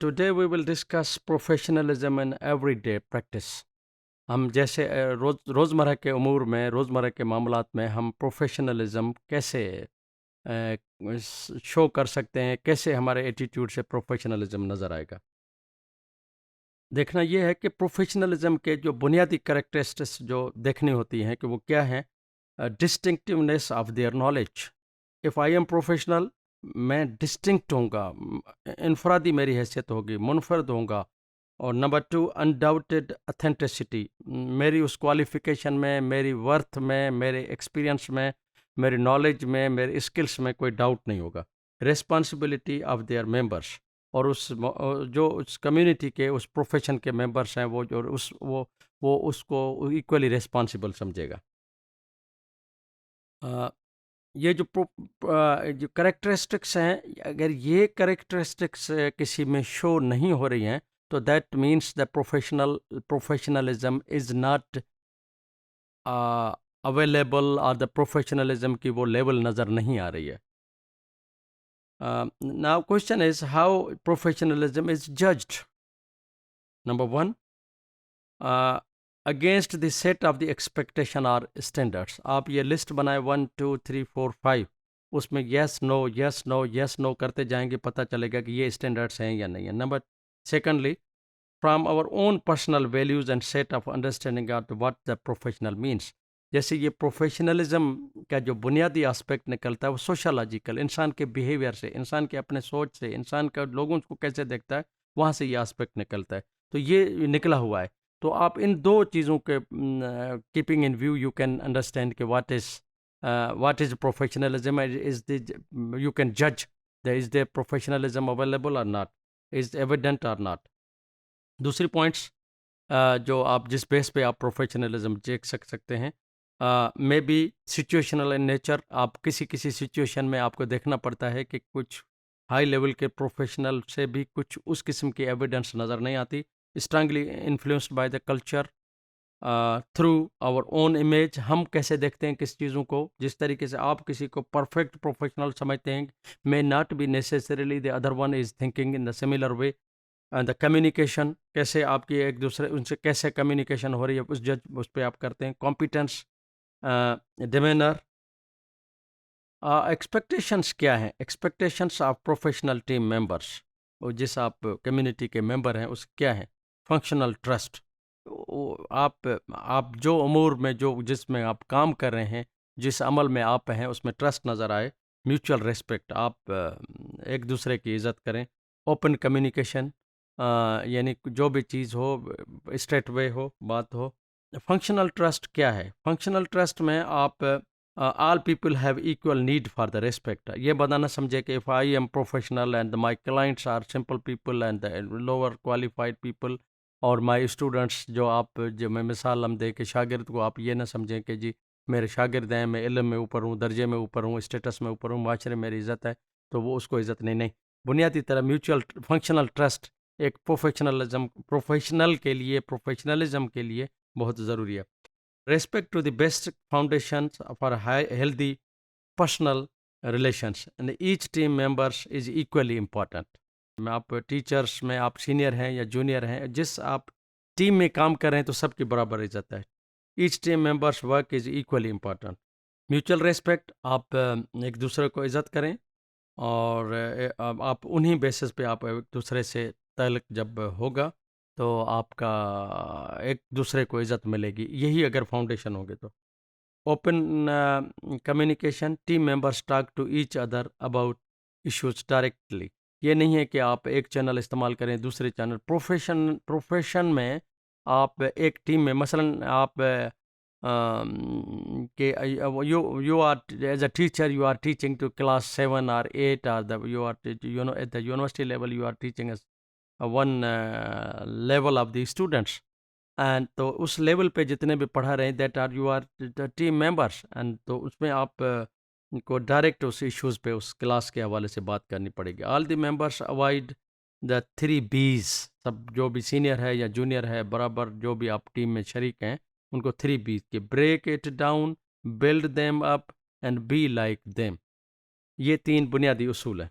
Today we will discuss professionalism in everyday practice. हम जैसे रोज़मर्रा के उमूर में, रोज़मर्रा के मामलात में हम प्रोफेशनलिज्म कैसे शो कर सकते हैं, कैसे हमारे एटीट्यूड से प्रोफेशनलिज्म नज़र आएगा। देखना ये है कि प्रोफेशनलिज्म के जो बुनियादी कैरेक्टरिस्टिक्स जो देखनी होती हैं कि वो क्या हैं। Distinctiveness of their knowledge. If I am professional, मैं डिस्टिंक्ट होऊंगा, इनफरादी मेरी हैसियत होगी, मुनफरद होऊंगा। और नंबर टू, अनडाउटेड अथेंटिसिटी। मेरी उस क्वालिफिकेशन में, मेरी वर्थ में, मेरे एक्सपीरियंस में, मेरी नॉलेज में, मेरे स्किल्स में कोई डाउट नहीं होगा। Responsibility of their members. और जो उस कम्युनिटी के, उस प्रोफेशन के मेंबर्स हैं, वो जो वो उसको इक्वली रिस्पॉन्सिबल समझेगा। ये जो कैरेक्टरिस्टिक्स हैं, अगर ये कैरेक्टरिस्टिक्स किसी में शो नहीं हो रही हैं, तो that means the professionalism is not available, और द प्रोफेशनलिज्म की वो लेवल नज़र नहीं आ रही है। Now question is how professionalism is judged. Number one, against the set of the expectation और स्टैंडर्ड्स। आप ये लिस्ट बनाए 1 2 3 4 5, उसमें yes no yes no yes no करते जाएंगे, पता चलेगा कि ये स्टैंडर्ड्स हैं या नहीं है। Number secondly, from our own personal values and set of understanding of what the professional means. जैसे ये प्रोफेशनलिज्म का जो बुनियादी एस्पेक्ट निकलता है वो सोशलॉजिकल, इंसान के बिहेवियर से, इंसान के अपने सोच से, इंसान का लोगों को कैसे देखता है, वहाँ से ये एस्पेक्ट निकलता है। तो ये निकला हुआ है। तो आप इन दो चीज़ों के keeping in view, you can understand कि what is professionalism, is the you can जज the is the professionalism available और नॉट, इज़ एविडेंट और नॉट। दूसरी पॉइंट्स जो आप जिस बेस पे आप प्रोफेशनलिज्म देख सकते हैं, may be situational in nature. आप किसी किसी सिचुएशन में आपको देखना पड़ता है कि कुछ हाई लेवल के प्रोफेशनल से भी कुछ उस किस्म की एविडेंस नज़र नहीं आती। Strongly influenced by the culture, through our own image. हम कैसे देखते हैं किस चीज़ों को, जिस तरीके से आप किसी को परफेक्ट प्रोफेशनल समझते हैं, may not be necessarily the other one is thinking in the similar way. The communication, कैसे आपकी एक दूसरे उनसे कैसे कम्युनिकेशन हो रही है, उस पे आप करते हैं। कॉम्पिटेंस, डिमेनर। एक्सपेक्टेशंस क्या हैं? Expectations of professional team members, और जिस आप कम्युनिटी के मेंबर हैं उस क्या है? Functional trust. आप जो अमूर में, जो जिसमें आप काम कर रहे हैं, जिस अमल में आप हैं, उसमें ट्रस्ट नज़र आए। म्यूचुअल रिस्पेक्ट, आप एक दूसरे की इज़्ज़त करें। ओपन कम्युनिकेशन, यानी जो भी चीज़ हो स्ट्रेट वे हो, बात हो। फंक्शनल ट्रस्ट क्या है? फंक्शनल ट्रस्ट में आप all people have equal need for the respect. ये बताना समझे कि if I am professional and my clients are simple people and the lower qualified people, और माई स्टूडेंट्स, जो मैं मिसाल हम दे के शागिर्द को आप ये ना समझें कि जी मेरे शागिर्द हैं, मैं इल्म में ऊपर हूँ, दर्जे में ऊपर हूँ, स्टेटस में ऊपर हूँ, माशरे में मेरी इज़्ज़त है, तो वो उसको इज़्ज़त नहीं। बुनियादी तरह म्यूचुअल फंक्शनल ट्रस्ट एक प्रोफेशनल के लिए, प्रोफेशनलिज्म के लिए बहुत ज़रूरी है। Respect to the best foundations for healthy personal relations, and each team members is equally important. में आप टीचर्स में आप सीनियर हैं या जूनियर हैं, जिस आप टीम में काम कर रहे हैं तो सबकी बराबर इज्जत है। Each team members work is equally important. Mutual respect, आप एक दूसरे को इज्जत करें, और आप उन्हीं बेसिस पे आप एक दूसरे से तल्क जब होगा तो आपका एक दूसरे को इज़्ज़त मिलेगी। यही अगर फाउंडेशन होगे तो। Open communication, team members talk to each other about issues directly. ये नहीं है कि आप एक चैनल इस्तेमाल करें, दूसरे चैनल। प्रोफेशन में आप एक टीम में, मसलन आप कि you are as a teacher, you are teaching to class 7 or 8, or you are at the university level you are teaching as one level of the students, and तो उस level पे जितने भी पढ़ा रहे हैं, that are you are team members, and तो उसमें आप को डायरेक्ट उस इश्यूज़ पे उस क्लास के हवाले से बात करनी पड़ेगी। All the members avoid the 3 B's। सब जो भी सीनियर है या जूनियर है, बराबर जो भी आप टीम में शरीक हैं, उनको 3 B's के: break it down, build them up, and be like them. ये 3 बुनियादी उसूल हैं।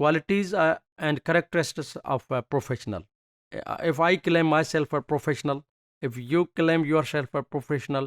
Qualities and characteristics of a professional. If I claim myself a professional, if you claim yourself a professional,